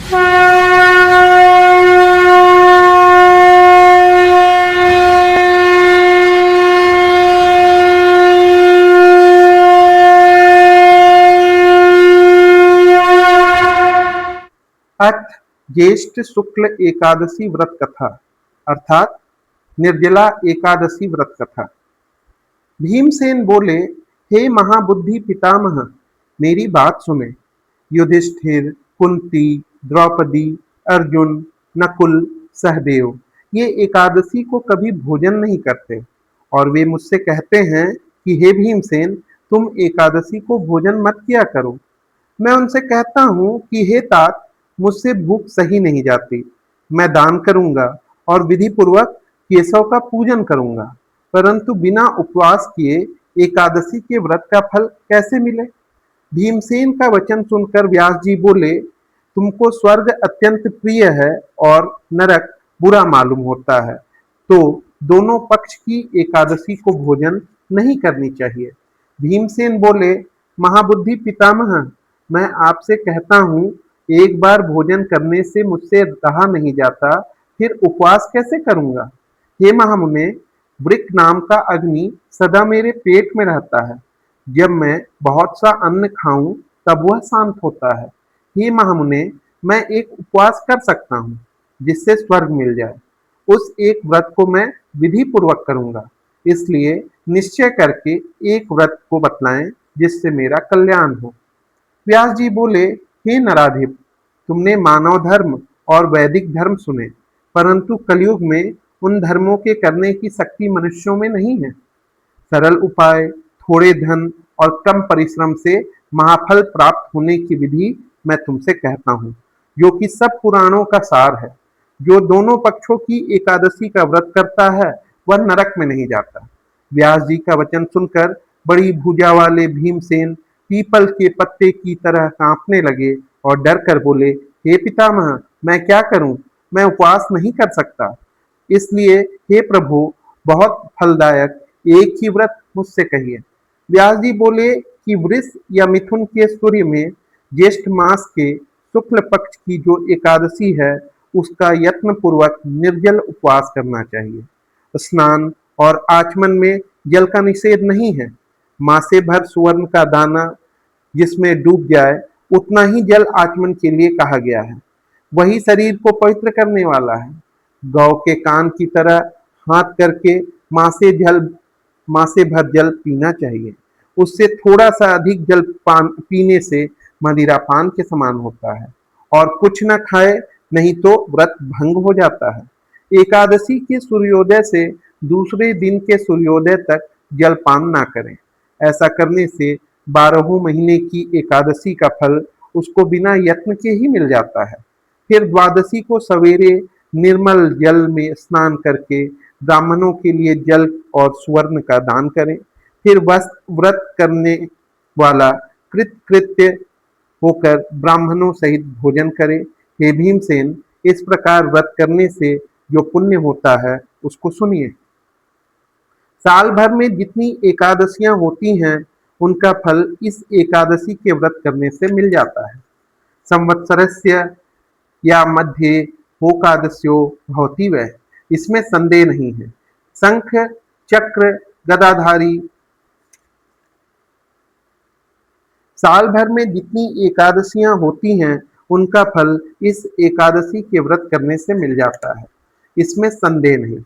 अथ ज्येष्ठ शुक्ल एकादशी व्रत कथा अर्थात निर्जला एकादशी व्रत कथा। भीमसेन बोले, हे महाबुद्धि पितामह, मेरी बात सुने। युधिष्ठिर, कुंती, द्रौपदी, अर्जुन, नकुल, सहदेव ये एकादशी को कभी भोजन नहीं करते और वे मुझसे कहते हैं कि हे भीमसेन, तुम एकादशी को भोजन मत किया करो। मैं उनसे कहता हूँ कि हे तात, मुझसे भूख सही नहीं जाती। मैं दान करूंगा और विधि पूर्वक केशव का पूजन करूंगा, परंतु बिना उपवास किए एकादशी के व्रत का फल कैसे मिले? भीमसेन का वचन सुनकर व्यास जी बोले, तुमको स्वर्ग अत्यंत प्रिय है और नरक बुरा मालूम होता है, तो दोनों पक्ष की एकादशी को भोजन नहीं करनी चाहिए। भीमसेन बोले, महाबुद्धि पितामह, मैं आपसे कहता हूँ, एक बार भोजन करने से मुझसे रहा नहीं जाता, फिर उपवास कैसे करूंगा? हे महामुने, वृक नाम का अग्नि सदा मेरे पेट में रहता है। जब मैं बहुत सा अन्न खाऊं तब वह शांत होता है। हे महामुने, मैं एक उपवास कर सकता हूँ जिससे स्वर्ग मिल जाए। उस एक व्रत को मैं विधि पूर्वक करूंगा, इसलिए निश्चय करके एक व्रत को बतलाएं जिससे मेरा कल्याण हो। व्यास जी बोले, हे नराधिप, तुमने मानव धर्म और वैदिक धर्म सुने, परंतु कलयुग में उन धर्मों के करने की शक्ति मनुष्यों में नहीं है। सरल उपाय, थोड़े धन और कम परिश्रम से महाफल प्राप्त होने की विधि मैं तुमसे कहता हूँ, जो कि सब पुराणों का सार है। जो दोनों पक्षों की एकादशी का व्रत करता है वह नरक में नहीं जाता। व्यास जी का वचन सुनकर बड़ी भुजा वाले भीमसेन पीपल के पत्ते की तरह कांपने लगे और डर कर बोले, हे पितामह, मैं क्या करूं? मैं उपवास नहीं कर सकता। इसलिए हे प्रभु, बहुत फलदायक एक ही व्रत मुझसे कहिए। व्यास जी बोले कि वृष या मिथुन के सूर्य में ज्येष्ठ मास के शुक्ल पक्ष की जो एकादशी है, उसका यत्न पूर्वक निर्जल उपवास करना चाहिए। स्नान और आचमन में जल का निषेध नहीं है। मासे भर सुवर्ण का दाना जिसमें डूब जाए, उतना ही जल आचमन के लिए कहा गया है। वही शरीर को पवित्र करने वाला है। गौ के कान की तरह हाथ करके माँ से भर जल पीना चाहिए। उससे थोड़ा सा अधिक जल पीने से मदिरा पान के समान होता है। और कुछ न खाए, नहीं तो व्रत भंग हो जाता है। एकादशी के सूर्योदय से दूसरे दिन के सूर्योदय तक जलपान ना करें। ऐसा करने से 12 महीने की एकादशी का फल उसको बिना यत्न के ही मिल जाता है। फिर द्वादशी को सवेरे निर्मल जल में स्नान करके ब्राह्मणों के लिए जल और सुवर्ण का दान करें। फिर व्रत करने वाला कृत्य होकर ब्राह्मणों सहित भोजन करे। हे भीमसेन, इस प्रकार व्रत करने से जो पुण्य होता है उसको सुनिए। साल भर में जितनी एकादशियां होती हैं, उनका फल इस एकादशी के व्रत करने से मिल जाता है। संवत्सरस्य या मध्य होकादस्यो भवति वै, इसमें संदेह नहीं है। शंख चक्र गदाधारी साल भर में जितनी एकादशियां होती हैं, उनका फल इस एकादशी के व्रत करने से मिल जाता है, इसमें संदेह नहीं।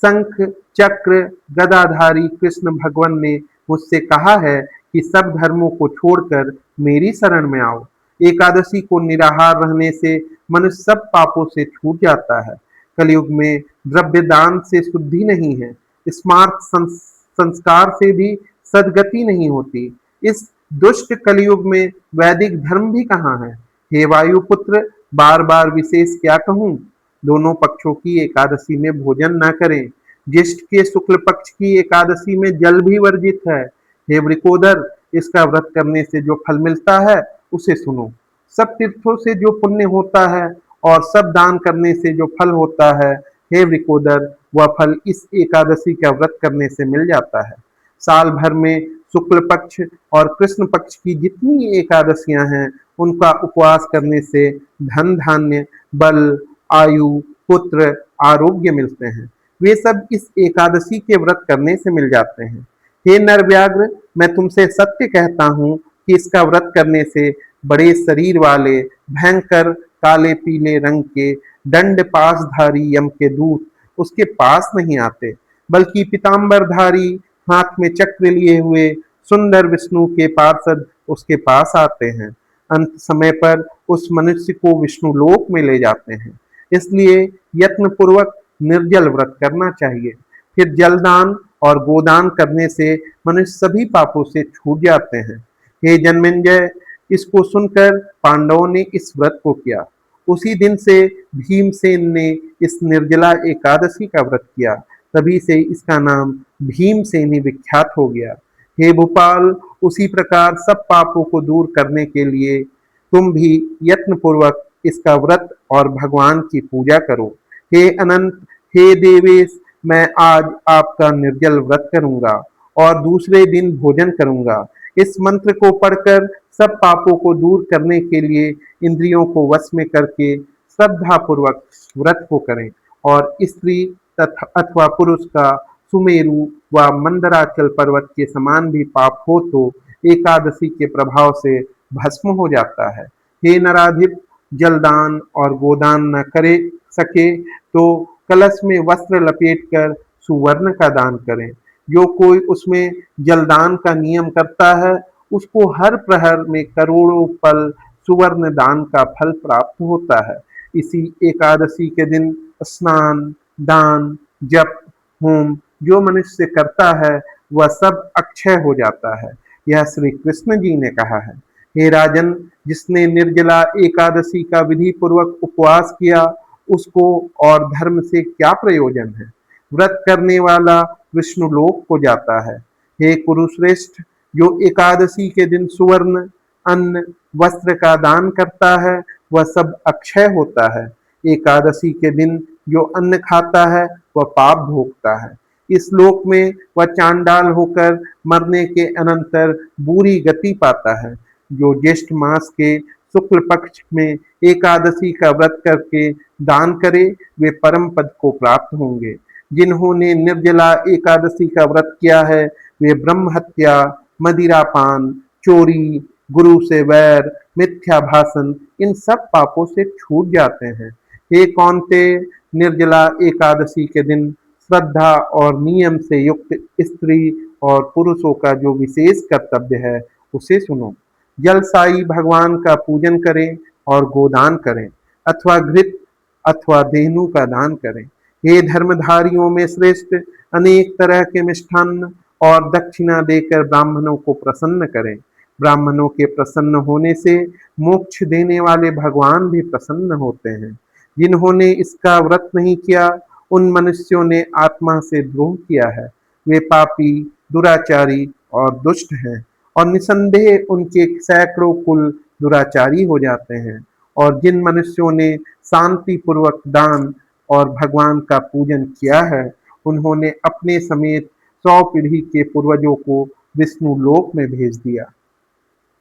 शंख चक्र गदाधारी कृष्ण भगवान ने मुझसे कहा है कि सब धर्मों को छोड़कर मेरी शरण में आओ। एकादशी को निराहार रहने से मनुष्य सब पापों से छूट जाता है। कलयुग में द्रव्य दान से शुद्धि नहीं है, स्मार्त संस्कार से भी सदगति नहीं होती। इस दुष्ट कलयुग में वैदिक धर्म भी कहाँ है? हे वायुपुत्र, बार बार विशेष क्या कहूँ? दोनों पक्षों की एकादशी में भोजन न करें। ज्येष्ठ के शुक्ल पक्ष की एकादशी में जल भी वर्जित है। हे वृकोदर, इसका व्रत करने से जो फल मिलता है उसे सुनो। सब तीर्थों से जो पुण्य होता है और सब दान करने से जो फल होता है, हे वृकोदर, वह फल इस एकादशी का व्रत करने से मिल जाता है। साल भर में शुक्ल पक्ष और कृष्ण पक्ष की जितनी एकादशियां हैं उनका उपवास करने से धन धान्य बल आयु पुत्र आरोग्य मिलते हैं। वे सब इस एकादशी के व्रत करने से मिल जाते हैं। हे नरव्याघ्र, मैं तुमसे सत्य कहता हूँ कि इसका व्रत करने से बड़े शरीर वाले भयंकर काले पीले रंग के दंड पासधारी यम के दूत उसके पास नहीं आते, बल्कि पीताम्बरधारी हाथ में चक्र लिए हुए सुंदर विष्णु के पार्षद उसके पास आते हैं। अंत समय पर उस मनुष्य को विष्णु लोक में ले जाते हैं। इसलिए यत्न पूर्वक निर्जल व्रत करना चाहिए। फिर जलदान और गोदान करने से मनुष्य सभी पापों से छूट जाते हैं। हे जन्मेंजय, इसको सुनकर पांडवों ने इस व्रत को किया। उसी दिन से भीमसेन ने इस निर्जला एकादशी का व्रत किया। तभी से इसका नाम भीमसेनी विख्यात हो गया। हे भोपाल, उसी प्रकार सब पापों को दूर करने के लिए तुम भी यत्न पूर्वक इसका व्रत और भगवान की पूजा करो। हे अनंत, हे देवेश, मैं आज आपका निर्जल व्रत करूंगा और दूसरे दिन भोजन करूंगा। इस मंत्र को पढ़कर सब पापों को दूर करने के लिए इंद्रियों को वश में करके श्रद्धा पूर्वक व्रत को करें और स्त्री तथा अथवा पुरुष का सुमेरु व मंदराचल पर्वत के समान भी पाप हो तो एकादशी के प्रभाव से भस्म हो जाता है। हे नराधिप, जलदान और गोदान न करे सके तो कलश में वस्त्र लपेटकर सुवर्ण का दान करें। जो कोई उसमें जलदान का नियम करता है उसको हर प्रहर में करोड़ों पल सुवर्ण दान का फल प्राप्त होता है। इसी एकादशी के दिन स्नान दान जप होम जो मनुष्य करता है वह सब अक्षय हो जाता है। यह श्री कृष्ण जी ने कहा है। हे राजन, जिसने निर्जला एकादशी का विधि पूर्वक उपवास किया उसको और धर्म से क्या प्रयोजन है। व्रत करने वाला विष्णु लोक को जाता है। हे कुरुश्रेष्ठ, जो एकादशी के दिन सुवर्ण अन्न वस्त्र का दान करता है वह सब अक्षय होता है। एकादशी के दिन जो अन्न खाता है वह पाप भोगता है। इस लोक में वह चांडाल होकर मरने के अनंतर बुरी गति पाता है। जो ज्येष्ठ मास के शुक्ल पक्ष में एकादशी का व्रत करके दान करे वे परम पद को प्राप्त होंगे। जिन्होंने निर्जला एकादशी का व्रत किया है वे ब्रह्म हत्या मदिरापान चोरी गुरु से वैर मिथ्या भाषण इन सब पापों से छूट जाते हैं। हे कौन्ते, निर्जला एकादशी के दिन श्रद्धा और नियम से युक्त स्त्री और पुरुषों का जो विशेष कर्तव्य है उसे सुनो। जलसाई भगवान का पूजन करें और गोदान करें अथवा घृत अथवा धेनु का दान करें। हे धर्मधारियों में श्रेष्ठ, अनेक तरह के मिष्ठान्न और दक्षिणा देकर ब्राह्मणों को प्रसन्न करें। ब्राह्मणों के प्रसन्न होने से मोक्ष देने वाले भगवान भी प्रसन्न होते हैं। जिन्होंने इसका व्रत नहीं किया उन मनुष्यों ने आत्मा से द्रोह किया है। वे पापी दुराचारी और दुष्ट हैं और निसंदेह उनके सैकड़ों कुल दुराचारी हो जाते हैं। और जिन मनुष्यों ने शांति पूर्वक दान और भगवान का पूजन किया है उन्होंने अपने समेत 100 पीढ़ी के पूर्वजों को विष्णु लोक में भेज दिया।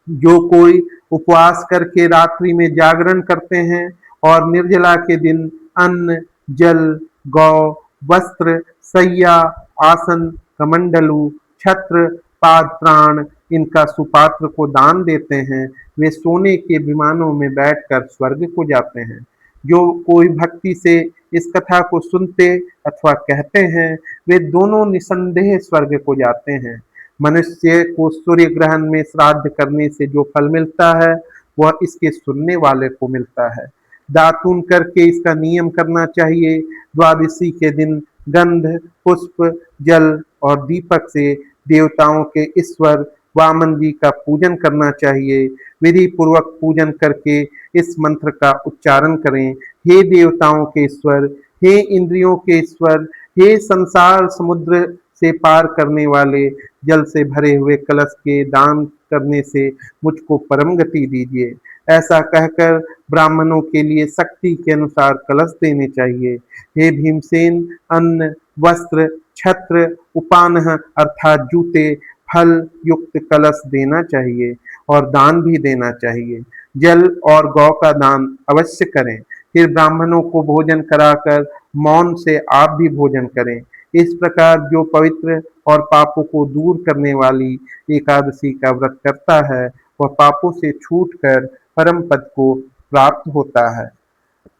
जो कोई उपवास करके रात्रि में जागरण करते हैं और निर्जला के दिन अन्न जल गौ वस्त्र सैया आसन कमंडलू छत्र पाद प्राण इनका सुपात्र को दान देते हैं वे सोने के विमानों में बैठकर स्वर्ग को जाते हैं। जो कोई भक्ति से इस कथा को सुनते अथवा कहते हैं वे दोनों निसंदेह स्वर्ग को जाते हैं। मनुष्य को सूर्य ग्रहण में श्राद्ध करने से जो फल मिलता है वह इसके सुनने वाले को मिलता है। दातून करके इसका नियम करना चाहिए। द्वादशी के दिन गंध पुष्प जल और दीपक से देवताओं के ईश्वर वामन जी का पूजन करना चाहिए। विधि पूर्वक पूजन करके इस मंत्र का उच्चारण करें। हे देवताओं के ईश्वर, हे इंद्रियों के ईश्वर, हे संसार समुद्र से पार करने वाले, जल से भरे हुए कलश के दान करने से मुझको परम गति दीजिए। ऐसा कहकर ब्राह्मणों के लिए शक्ति के अनुसार कलश देने चाहिए। हे भीमसेन, अन्न वस्त्र छत्र उपानह अर्थात जूते फल युक्त कलश देना चाहिए और दान भी देना चाहिए। जल और गौ का दान अवश्य करें। फिर ब्राह्मणों को भोजन कराकर मौन से आप भी भोजन करें। इस प्रकार जो पवित्र और पापों को दूर करने वाली एकादशी का व्रत करता है वह पापों से छूटकर परम पद को प्राप्त होता है।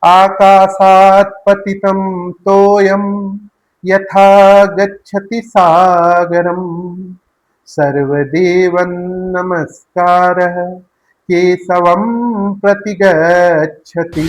आकाशात् पतितं तोयं यथा गच्छति सागरम् सर्वदेवं नमस्कारः केशवं प्रति गच्छति।